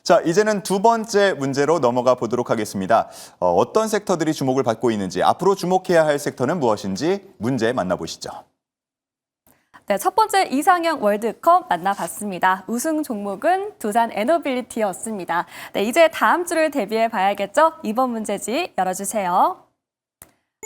자, 이제는 두 번째 문제로 넘어가 보도록 하겠습니다. 어떤 섹터들이 주목을 받고 있는지, 앞으로 주목해야 할 섹터는 무엇인지 문제 만나보시죠. 네, 첫 번째 이상형 월드컵 만나봤습니다. 우승 종목은 두산 에너빌리티였습니다. 네, 이제 다음 주를 대비해 봐야겠죠? 이번 문제지 열어주세요.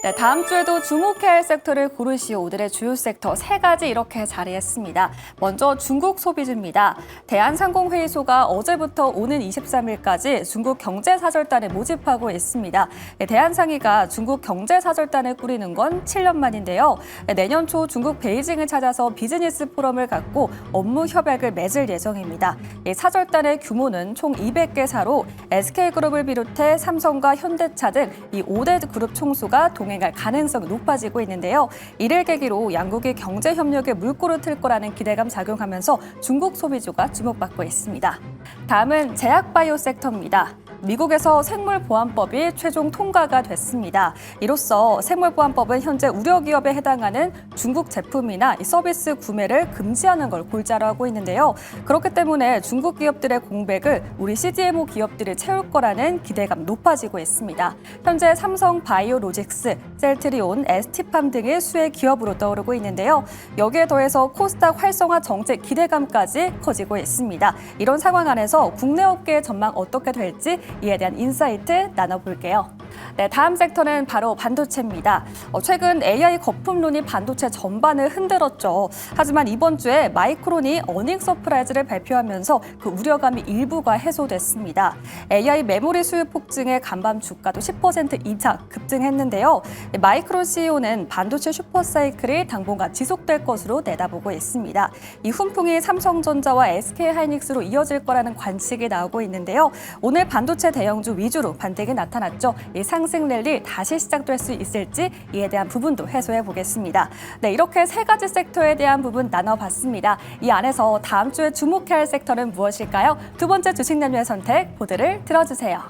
네, 다음 주에도 주목해야 할 섹터를 고르시오. 오늘의 주요 섹터 세 가지 이렇게 자리했습니다. 먼저 중국 소비주입니다. 대한상공회의소가 어제부터 오는 23일까지 중국 경제사절단을 모집하고 있습니다. 네, 대한상의가 중국 경제사절단을 꾸리는 건 7년 만인데요. 네, 내년 초 중국 베이징을 찾아서 비즈니스 포럼을 갖고 업무 협약을 맺을 예정입니다. 이 사절단의 규모는 총 200개사로 SK그룹을 비롯해 삼성과 현대차 등 이 5대 그룹 총수가 동행할 가능성이 높아지고 있는데요. 이를 계기로 양국이 경제 협력에 물꼬를 틀 거라는 기대감 작용하면서 중국 소비주가 주목받고 있습니다. 다음은 제약바이오 섹터입니다. 미국에서 생물보안법이 최종 통과가 됐습니다. 이로써 생물보안법은 현재 우려기업에 해당하는 중국 제품이나 서비스 구매를 금지하는 걸 골자로 하고 있는데요. 그렇기 때문에 중국 기업들의 공백을 우리 CDMO 기업들이 채울 거라는 기대감 높아지고 있습니다. 현재 삼성 바이오로직스, 셀트리온, ST팜 등의 수혜 기업으로 떠오르고 있는데요. 여기에 더해서 코스닥 활성화 정책 기대감까지 커지고 있습니다. 이런 상황 안에서 국내 업계의 전망 어떻게 될지 이에 대한 인사이트 나눠볼게요. 네, 다음 섹터는 바로 반도체입니다. 최근 AI 거품론이 반도체 전반을 흔들었죠. 하지만 이번 주에 마이크론이 어닝 서프라이즈를 발표하면서 그 우려감이 일부가 해소됐습니다. AI 메모리 수요 폭증에 간밤 주가도 10% 이상 급등했는데요. 마이크론 CEO는 반도체 슈퍼사이클이 당분간 지속될 것으로 내다보고 있습니다. 이 훈풍이 삼성전자와 SK하이닉스로 이어질 거라는 관측이 나오고 있는데요. 오늘 반도체 대형주 위주로 반등이 나타났죠. 이 상승 랠리 다시 시작될 수 있을지 이에 대한 부분도 해소해 보겠습니다. 네, 이렇게 세 가지 섹터에 대한 부분 나눠봤습니다. 이 안에서 다음 주에 주목해야 할 섹터는 무엇일까요? 두 번째 주식 남녀의 선택 보드를 들어주세요.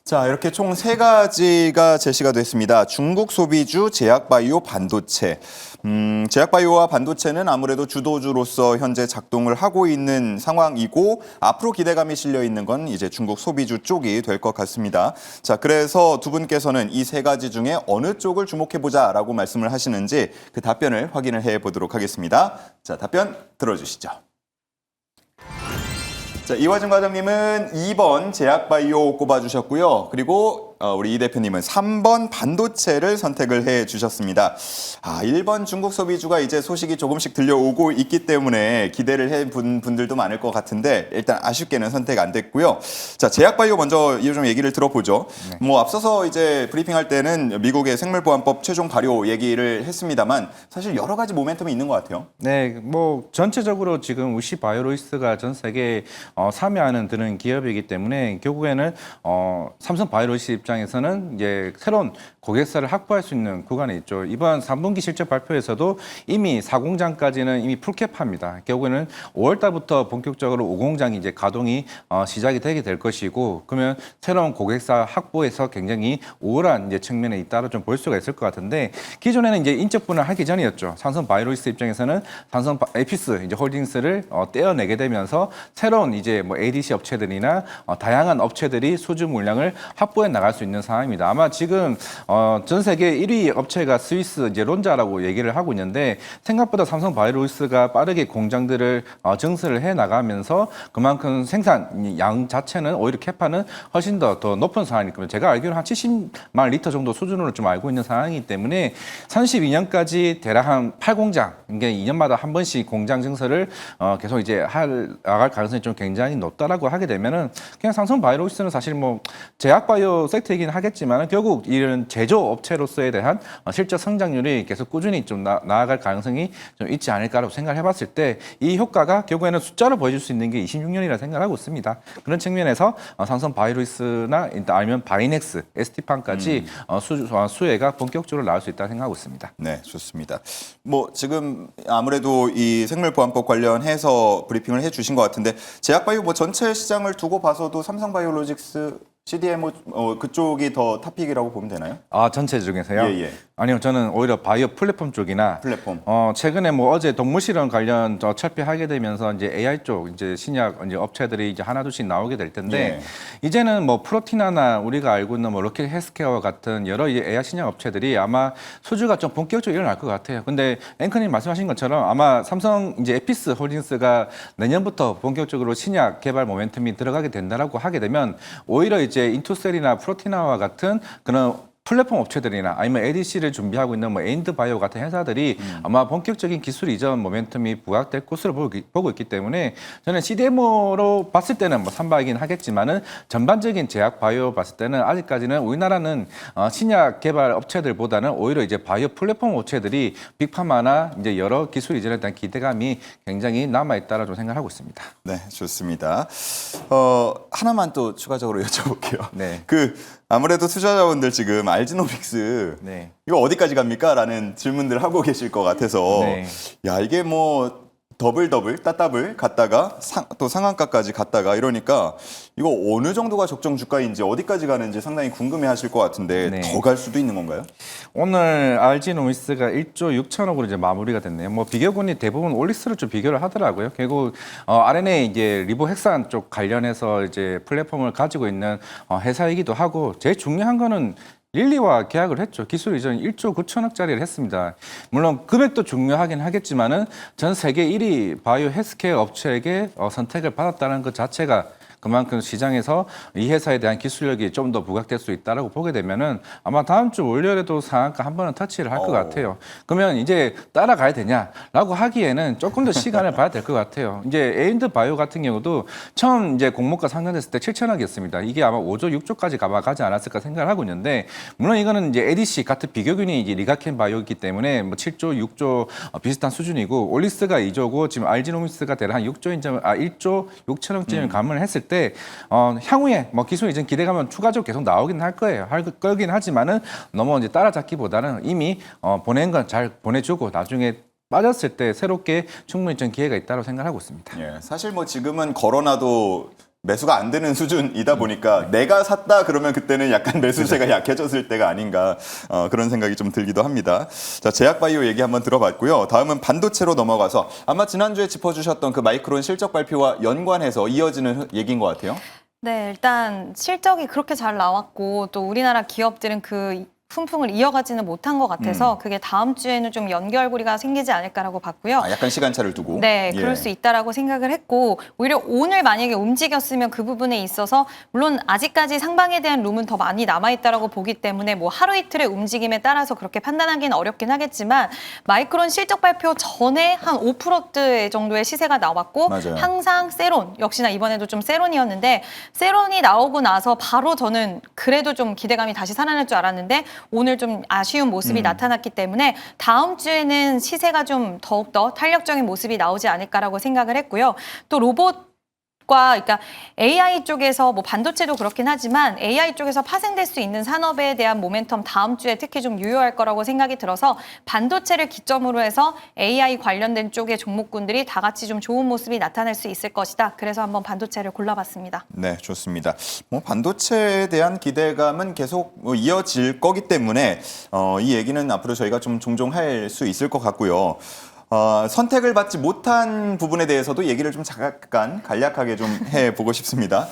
자, 이렇게 총 세 가지가 제시가 됐습니다. 중국 소비주, 제약바이오, 반도체. 제약바이오와 반도체는 아무래도 주도주로서 현재 작동을 하고 있는 상황이고 앞으로 기대감이 실려 있는 건 이제 중국 소비주 쪽이 될 것 같습니다. 자, 그래서 두 분께서는 이 세 가지 중에 어느 쪽을 주목해보자라고 말씀을 하시는지 그 답변을 확인을 해보도록 하겠습니다. 자, 답변 들어주시죠. 자, 이화정 과장님은 2번 제약바이오 꼽아주셨고요. 그리고 우리 이 대표님은 3번 반도체를 선택을 해주셨습니다. 1번 중국 소비주가 이제 소식이 조금씩 들려오고 있기 때문에 기대를 해본 분들도 많을 것 같은데 일단 아쉽게는 선택 안 됐고요. 자, 제약바이오 먼저 좀 얘기를 들어보죠. 네. 앞서서 이제 브리핑할 때는 미국의 생물보안법 최종 발효 얘기를 했습니다만 사실 여러 가지 모멘텀이 있는 것 같아요. 네, 전체적으로 지금 우시 바이오로이스가 전 세계에 참여하는 그런 기업이기 때문에 결국에는 삼성 바이오로이스 입장에서는 이제 새로운 고객사를 확보할 수 있는 구간에 있죠. 이번 3분기 실적 발표에서도 이미 4공장까지는 이미 풀캡합니다. 결국에는 5월 달부터 본격적으로 5공장이 이제 가동이 시작이 되게 될 것이고, 그러면 새로운 고객사 확보에서 굉장히 우월한 이제 측면에 있다로 좀 볼 수가 있을 것 같은데, 기존에는 이제 인적 분할 하기 전이었죠. 삼성 바이오로이스 입장에서는 삼성 에피스 이제 홀딩스를 떼어내게 되면서 새로운 이제 ADC 업체들이나 다양한 업체들이 수주 물량을 확보해 나갈 수 있는 상황입니다. 아마 지금 전 세계 1위 업체가 스위스 이제 론자라고 얘기를 하고 있는데, 생각보다 삼성 바이오로이스가 빠르게 공장들을 증설을 해 나가면서 그만큼 생산 양 자체는 오히려 캐파는 훨씬 더 높은 상황이니까, 제가 알기로 한 70만 리터 정도 수준으로 좀 알고 있는 상황이기 때문에 32년까지 대략 한 8공장, 이게 2년마다 한 번씩 공장 증설을 계속 이제 나갈 가능성이 좀 굉장히 높다라고 하게 되면은 그냥 삼성 바이오로이스는 사실 제약바이오 섹터이긴 하겠지만 결국 이런 제조업체로서에 대한 실적 성장률이 계속 꾸준히 좀 나아갈 가능성이 좀 있지 않을까라고 생각을 해봤을 때 이 효과가 결국에는 숫자로 보여줄 수 있는 게 26년이라 생각을 하고 있습니다. 그런 측면에서 삼성 바이오로이스나 아니면 바이넥스, ST팜까지 수혜가 본격적으로 나올 수 있다고 생각하고 있습니다. 네, 좋습니다. 지금 아무래도 이 생물보안법 관련해서 브리핑을 해주신 것 같은데 제약바이오 전체 시장을 두고 봐서도 삼성바이오로직스 CDMO 그쪽이 더 탑픽이라고 보면 되나요? 아, 전체 중에서요? 예, 예. 아니요, 저는 오히려 바이오 플랫폼 쪽이나 플랫폼. 최근에 뭐 어제 동물실험 관련 철폐하게 되면서 이제 AI 쪽 이제 신약 이제 업체들이 이제 하나둘씩 나오게 될 텐데 이제는 뭐 프로티나나 우리가 알고 있는 뭐 로켓 헬스케어 같은 여러 이제 AI 신약 업체들이 아마 수주가 좀 본격적으로 일어날 것 같아요. 근데 앵커님 말씀하신 것처럼 아마 삼성 이제 에피스 홀딩스가 내년부터 본격적으로 신약 개발 모멘텀이 들어가게 된다라고 하게 되면 오히려 이제 인투셀이나 프로티나와 같은 그런 플랫폼 업체들이나 아니면 ADC를 준비하고 있는 뭐 에인드 바이오 같은 회사들이 아마 본격적인 기술 이전 모멘텀이 부각될 것으로 보고 있기 때문에 저는 CDMO로 봤을 때는 뭐 선박이긴 하겠지만은 전반적인 제약 바이오 봤을 때는 아직까지는 우리나라는 신약 개발 업체들보다는 오히려 이제 바이오 플랫폼 업체들이 빅파마나 이제 여러 기술 이전에 대한 기대감이 굉장히 남아 있다라고 좀 생각하고 있습니다. 네, 좋습니다. 하나만 또 추가적으로 여쭤볼게요. 네. 아무래도 투자자분들 지금 알지노믹스 네. 이거 어디까지 갑니까? 라는 질문들 하고 계실 것 같아서 네. 야, 이게 뭐 더블 따따블 갔다가 또 상한가까지 갔다가 이러니까 이거 어느 정도가 적정 주가인지 어디까지 가는지 상당히 궁금해하실 것 같은데 네. 더 갈 수도 있는 건가요? 오늘 알지노미스가 1조 6천억으로 이제 마무리가 됐네요. 뭐 비교군이 대부분 올리스를 좀 비교를 하더라고요. 결국 RNA 이제 리보핵산 쪽 관련해서 이제 플랫폼을 가지고 있는 회사이기도 하고 제일 중요한 거는 릴리와 계약을 했죠. 기술 이전 1조 9천억짜리를 했습니다. 물론 금액도 중요하긴 하겠지만은 전 세계 1위 바이오 헬스케어 업체에게 선택을 받았다는 것 자체가 그만큼 시장에서 이 회사에 대한 기술력이 좀 더 부각될 수 있다라고 보게 되면은 아마 다음 주 월요일에도 상한가 한 번은 터치를 할 것 같아요. 그러면 이제 따라가야 되냐라고 하기에는 조금 더 시간을 봐야 될 것 같아요. 이제 에인드 바이오 같은 경우도 처음 이제 공모가 상장됐을 때 7천억이었습니다. 이게 아마 5조, 6조까지 가지 않았을까 생각을 하고 있는데 물론 이거는 이제 ADC 같은 비교균이 이제 리가켄 바이오이기 때문에 뭐 7조, 6조 비슷한 수준이고 올리스가 2조고 지금 알지노미스가 대략 한 1조 6천억쯤 감안을 했을 때 향후에 뭐 기술 이전 기대감은 추가적으로 계속 나오긴 할 거긴 하지만은 너무 이제 따라잡기보다는 이미 보낸 건 잘 보내주고 나중에 빠졌을 때 새롭게 충분히 좀 기회가 있다고 생각하고 있습니다. 예, 사실 뭐 지금은 걸어놔도 매수가 안 되는 수준이다 보니까 내가 샀다 그러면 그때는 약간 매수세가 약해졌을 때가 아닌가 그런 생각이 좀 들기도 합니다. 자, 제약바이오 얘기 한번 들어봤고요. 다음은 반도체로 넘어가서 아마 지난주에 짚어주셨던 그 마이크론 실적 발표와 연관해서 이어지는 얘기인 것 같아요. 네, 일단 실적이 그렇게 잘 나왔고 또 우리나라 기업들은 그 훈풍을 이어가지는 못한 것 같아서 그게 다음 주에는 좀 연결고리가 생기지 않을까라고 봤고요. 약간 시간차를 두고. 네, 예. 그럴 수 있다라고 생각을 했고 오히려 오늘 만약에 움직였으면 그 부분에 있어서 물론 아직까지 상방에 대한 룸은 더 많이 남아있다라고 보기 때문에 뭐 하루 이틀의 움직임에 따라서 그렇게 판단하기는 어렵긴 하겠지만 마이크론 실적 발표 전에 한 5% 정도의 시세가 나왔고 맞아요. 항상 세론 역시나 이번에도 좀 세론이었는데 세론이 나오고 나서 바로 저는 그래도 좀 기대감이 다시 살아날 줄 알았는데 오늘 좀 아쉬운 모습이 나타났기 때문에 다음 주에는 시세가 좀 더욱더 탄력적인 모습이 나오지 않을까라고 생각을 했고요. 또 그러니까 AI 쪽에서 뭐 반도체도 그렇긴 하지만 AI 쪽에서 파생될 수 있는 산업에 대한 모멘텀 다음 주에 특히 좀 유효할 거라고 생각이 들어서 반도체를 기점으로 해서 AI 관련된 쪽의 종목군들이 다 같이 좀 좋은 모습이 나타날 수 있을 것이다. 그래서 한번 반도체를 골라봤습니다. 네, 좋습니다. 뭐 반도체에 대한 기대감은 계속 뭐 이어질 거기 때문에 이 얘기는 앞으로 저희가 좀 종종 할 수 있을 것 같고요. 선택을 받지 못한 부분에 대해서도 얘기를 좀 잠깐 간략하게 좀 해보고 싶습니다.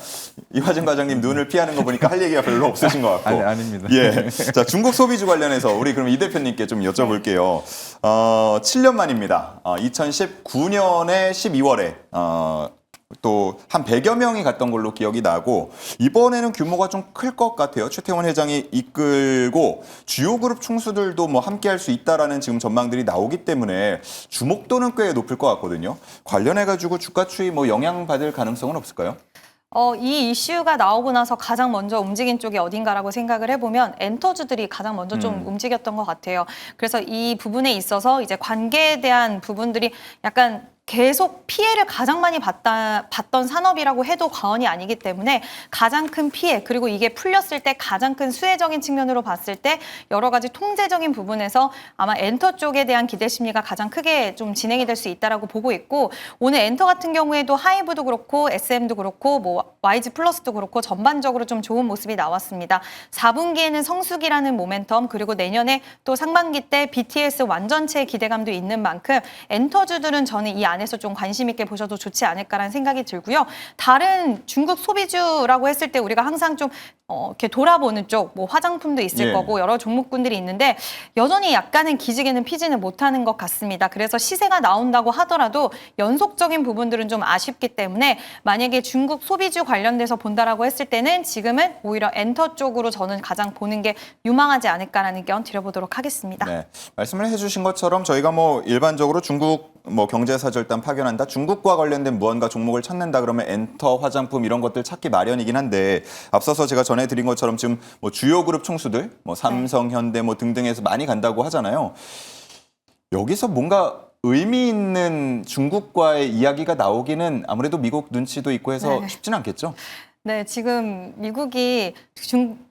이화정 과장님 눈을 피하는 거 보니까 할 얘기가 별로 없으신 것 같고. 아닙니다. 예. 자, 중국 소비주 관련해서 우리 그럼 이 대표님께 좀 여쭤볼게요. 7년 만입니다. 2019년에 12월에 또 한 100여 명이 갔던 걸로 기억이 나고 이번에는 규모가 좀 클 것 같아요. 최태원 회장이 이끌고 주요 그룹 총수들도 뭐 함께 할 수 있다라는 지금 전망들이 나오기 때문에 주목도는 꽤 높을 것 같거든요. 관련해가지고 주가 추이 뭐 영향받을 가능성은 없을까요? 이 이슈가 나오고 나서 가장 먼저 움직인 쪽이 어딘가라고 생각을 해보면 엔터주들이 가장 먼저 좀 움직였던 것 같아요. 그래서 이 부분에 있어서 이제 관계에 대한 부분들이 약간 계속 피해를 가장 많이 봤던 산업이라고 해도 과언이 아니기 때문에 가장 큰 피해, 그리고 이게 풀렸을 때 가장 큰 수혜적인 측면으로 봤을 때 여러 가지 통제적인 부분에서 아마 엔터 쪽에 대한 기대 심리가 가장 크게 좀 진행이 될 수 있다라고 보고 있고, 오늘 엔터 같은 경우에도 하이브도 그렇고 SM도 그렇고 뭐 YG 플러스도 그렇고 전반적으로 좀 좋은 모습이 나왔습니다. 4분기에는 성수기라는 모멘텀, 그리고 내년에 또 상반기 때 BTS 완전체 기대감도 있는 만큼 엔터주들은 저는 이 안에서 좀 관심 있게 보셔도 좋지 않을까라는 생각이 들고요. 다른 중국 소비주라고 했을 때 우리가 항상 좀 이렇게 돌아보는 쪽, 뭐 화장품도 있을 예. 거고 여러 종목군들이 있는데 여전히 약간은 기지개는 피지는 못하는 것 같습니다. 그래서 시세가 나온다고 하더라도 연속적인 부분들은 좀 아쉽기 때문에 만약에 중국 소비주 관련돼서 본다라고 했을 때는 지금은 오히려 엔터 쪽으로 저는 가장 보는 게 유망하지 않을까라는 의견 드려보도록 하겠습니다. 네, 말씀을 해주신 것처럼 저희가 뭐 일반적으로 중국 뭐 경제사절단 파견한다, 중국과 관련된 무언가 종목을 찾는다 그러면 엔터, 화장품 이런 것들 찾기 마련이긴 한데, 앞서서 제가 전해드린 것처럼 지금 뭐 주요 그룹 총수들, 뭐 삼성, 현대 뭐 등등에서 많이 간다고 하잖아요. 여기서 뭔가 의미 있는 중국과의 이야기가 나오기는 아무래도 미국 눈치도 있고 해서 네. 쉽지는 않겠죠? 네, 지금 미국이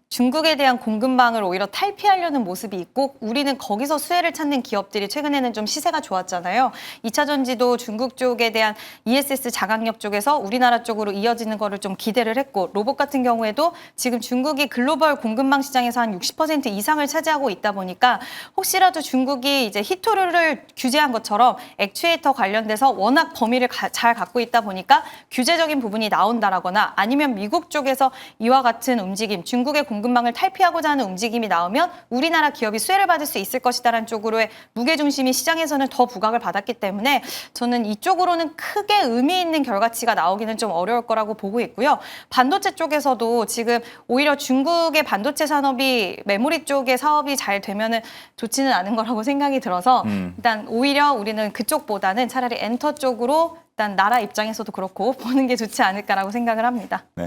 중국에 대한 공급망을 오히려 탈피하려는 모습이 있고 우리는 거기서 수혜를 찾는 기업들이 최근에는 좀 시세가 좋았잖아요. 2차 전지도 중국 쪽에 대한 ESS 자강력 쪽에서 우리나라 쪽으로 이어지는 거를 좀 기대를 했고, 로봇 같은 경우에도 지금 중국이 글로벌 공급망 시장에서 한 60% 이상을 차지하고 있다 보니까 혹시라도 중국이 이제 히토류를 규제한 것처럼 액추에이터 관련돼서 워낙 범위를 잘 갖고 있다 보니까 규제적인 부분이 나온다라거나 아니면 미국 쪽에서 이와 같은 움직임, 중국의 공급망을 탈피하고자 하는 움직임이 나오면 우리나라 기업이 수혜를 받을 수 있을 것이다라는 쪽으로의 무게중심이 시장에서는 더 부각을 받았기 때문에 저는 이쪽으로는 크게 의미 있는 결과치가 나오기는 좀 어려울 거라고 보고 있고요. 반도체 쪽에서도 지금 오히려 중국의 반도체 산업이 메모리 쪽의 사업이 잘 되면은 좋지는 않은 거라고 생각이 들어서 일단 오히려 우리는 그쪽보다는 차라리 엔터 쪽으로 일단 나라 입장에서도 그렇고 보는 게 좋지 않을까라고 생각을 합니다. 네.